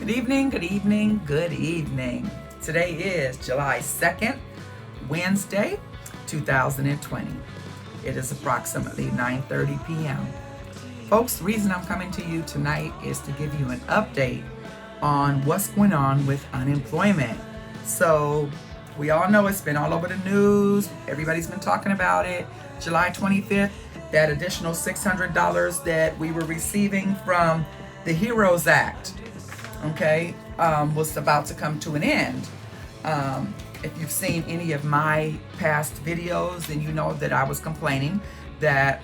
Good evening, good evening, good evening. Today is July 2nd, Wednesday, 2020. It is approximately 9:30 p.m. Folks, the reason I'm coming to you tonight is to give you an update on what's going on with unemployment. So, we all know it's been all over the news. Everybody's been talking about it. July 25th, that additional $600 that we were receiving from the HEROES Act, was about to come to an end. If you've seen any of my past videos, then you know that I was complaining that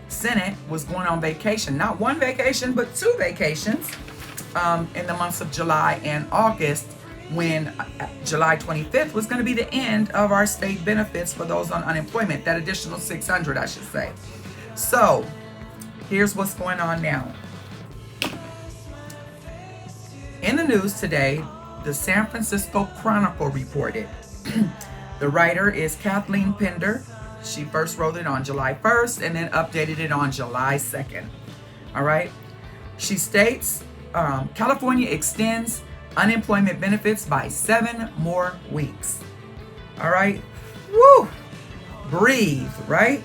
Senate was going on vacation. Not one vacation, but two vacations in the months of July and August, when July 25th was going to be the end of our state benefits for those on unemployment, that additional 600, I should say. So here's what's going on now. In the news today, the San Francisco Chronicle reported. The writer is Kathleen Pender. She first wrote it on July 1st and then updated it on July 2nd. All right. She states, California extends unemployment benefits by 7 more weeks. All right. Woo! Breathe, right?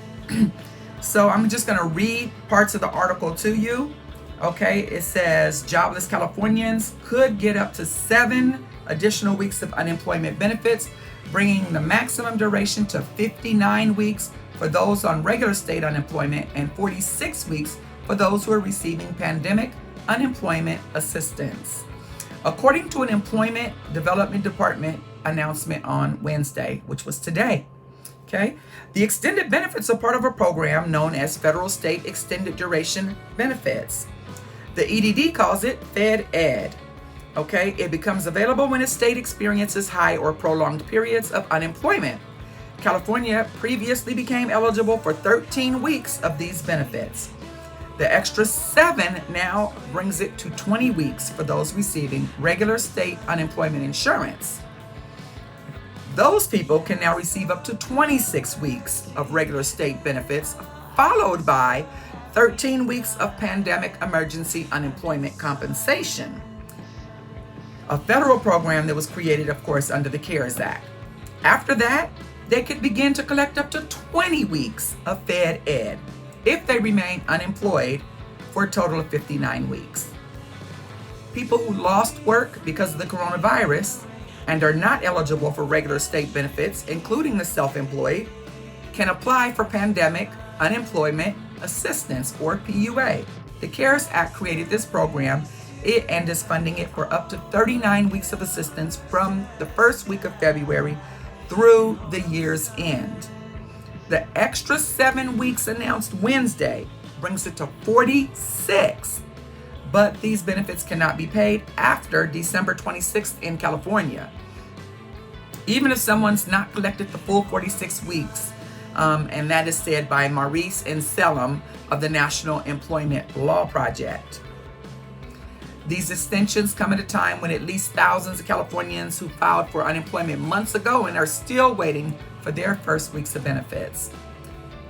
So I'm just going to read parts of the article to you. Okay, it says jobless Californians could get up to 7 additional weeks of unemployment benefits, bringing the maximum duration to 59 weeks for those on regular state unemployment and 46 weeks for those who are receiving pandemic unemployment assistance. According to an Employment Development Department announcement on Wednesday, which was today. Okay, the extended benefits are part of a program known as Federal State Extended Duration Benefits. The EDD calls it Fed Ed. Okay, it becomes available when a state experiences high or prolonged periods of unemployment. California previously became eligible for 13 weeks of these benefits. The extra 7 now brings it to 20 weeks for those receiving regular state unemployment insurance. Those people can now receive up to 26 weeks of regular state benefits, followed by 13 weeks of pandemic emergency unemployment compensation. A federal program that was created, of course, under the CARES Act. After that, they could begin to collect up to 20 weeks of Fed Ed if they remain unemployed for a total of 59 weeks. People who lost work because of the coronavirus and are not eligible for regular state benefits, including the self-employed, can apply for pandemic unemployment assistance, or PUA. The CARES Act created this program and is funding it for up to 39 weeks of assistance from the first week of February through the year's end. The extra 7 weeks announced Wednesday brings it to 46, but these benefits cannot be paid after December 26th in California, even if someone's not collected the full 46 weeks. And that is said by Maurice and Selim of the National Employment Law Project. These extensions come at a time when at least thousands of Californians who filed for unemployment months ago and are still waiting for their first weeks of benefits.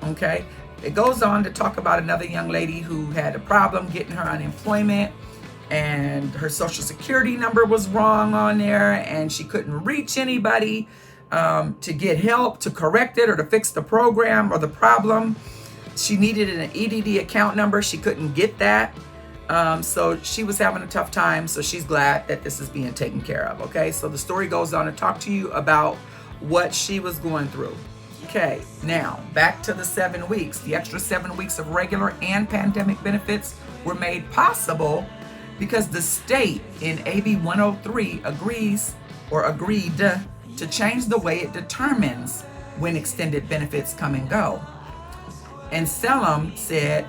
Okay, it goes on to talk about another young lady who had a problem getting her unemployment, and her social security number was wrong on there, and she couldn't reach anybody to get help to correct it or to fix the program or the problem. She needed an EDD account number. She couldn't get that. So she was having a tough time. So she's glad that this is being taken care of. Okay, so the story goes on to talk to you about what she was going through. Okay, now back to the 7 weeks. The extra 7 weeks of regular and pandemic benefits were made possible because the state in AB 103 agreed to change the way it determines when extended benefits come and go. And Selim said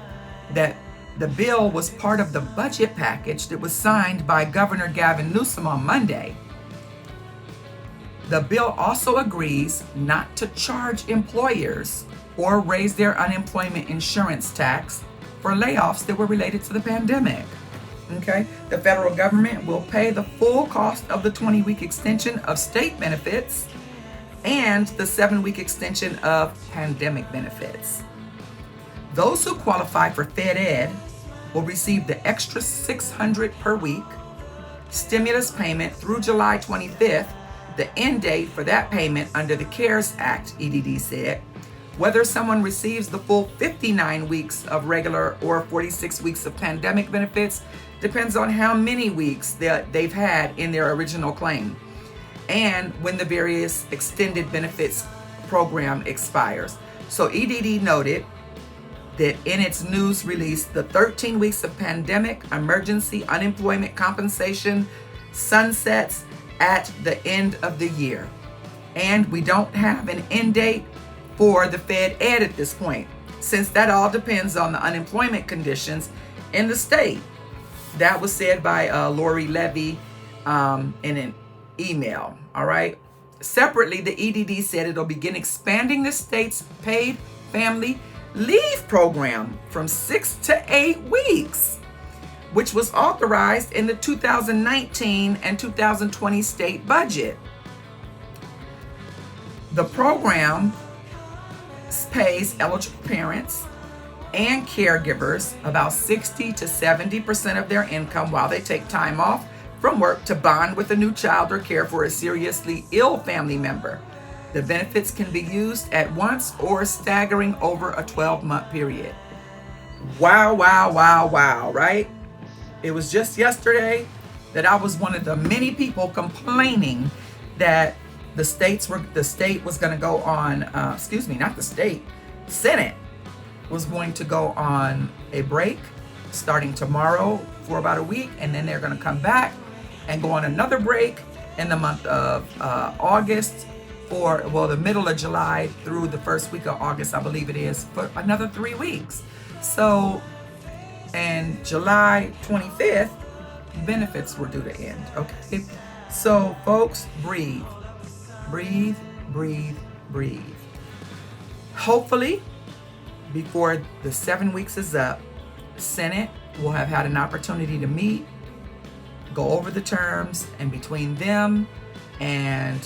that the bill was part of the budget package that was signed by Governor Gavin Newsom on Monday. The bill also agrees not to charge employers or raise their unemployment insurance tax for layoffs that were related to the pandemic. Okay, the federal government will pay the full cost of the 20-week extension of state benefits and the 7-week extension of pandemic benefits. Those who qualify for Fed Ed will receive the extra $600 per week stimulus payment through July 25th, the end date for that payment under the CARES Act, EDD said. Whether someone receives the full 59 weeks of regular or 46 weeks of pandemic benefits depends on how many weeks that they've had in their original claim and when the various extended benefits program expires. So EDD noted that in its news release, the 13 weeks of pandemic emergency unemployment compensation sunsets at the end of the year. And we don't have an end date for the Fed Ed at this point, since that all depends on the unemployment conditions in the state. That was said by Lori Levy in an email, all right? Separately, the EDD said it'll begin expanding the state's paid family leave program from 6 to 8 weeks, which was authorized in the 2019 and 2020 state budget. The program pays eligible parents and caregivers about 60 to 70% of their income while they take time off from work to bond with a new child or care for a seriously ill family member. The benefits can be used at once or staggering over a 12-month period. Wow, wow, wow, wow, right? It was just yesterday that I was one of the many people complaining that the state was going to go on, Senate was going to go on a break starting tomorrow for about a week, and then they're going to come back and go on another break in the month of August for, the middle of July through the first week of August, I believe it is, for another 3 weeks. So, and July 25th, benefits were due to end, okay? So, folks, breathe. Breathe, breathe, breathe. Hopefully, before the 7 weeks is up, Senate will have had an opportunity to meet, go over the terms, and between them and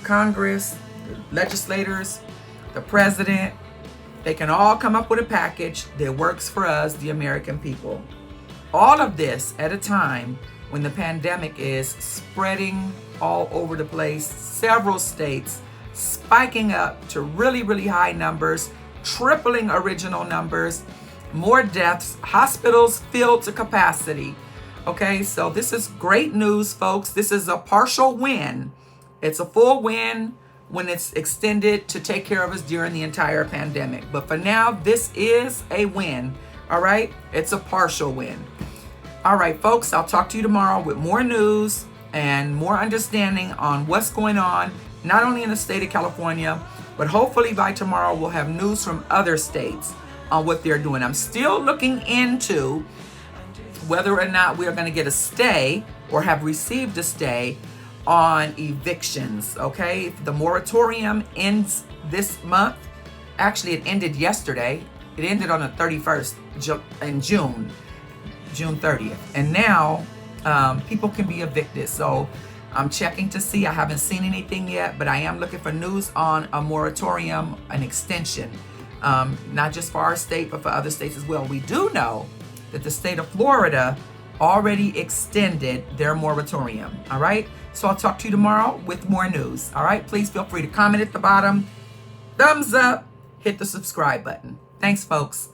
Congress, the legislators, the president, they can all come up with a package that works for us, the American people. All of this at a time when the pandemic is spreading all over the place, several states spiking up to really, really high numbers, tripling original numbers, more deaths, hospitals filled to capacity. Okay, so this is great news, folks. This is a partial win. It's a full win when it's extended to take care of us during the entire pandemic. But for now, this is a win, all right? It's a partial win. All right, folks, I'll talk to you tomorrow with more news and more understanding on what's going on, not only in the state of California, but hopefully by tomorrow we'll have news from other states on what they're doing. I'm still looking into whether or not we are going to get a stay or have received a stay on evictions, okay? The moratorium ends this month. Actually, it ended yesterday. It ended on the 31st in June 30th. And now people can be evicted. So I'm checking to see. I haven't seen anything yet, but I am looking for news on a moratorium, an extension, not just for our state, but for other states as well. We do know that the state of Florida already extended their moratorium, all right? So I'll talk to you tomorrow with more news, all right? Please feel free to comment at the bottom, thumbs up, hit the subscribe button. Thanks, folks.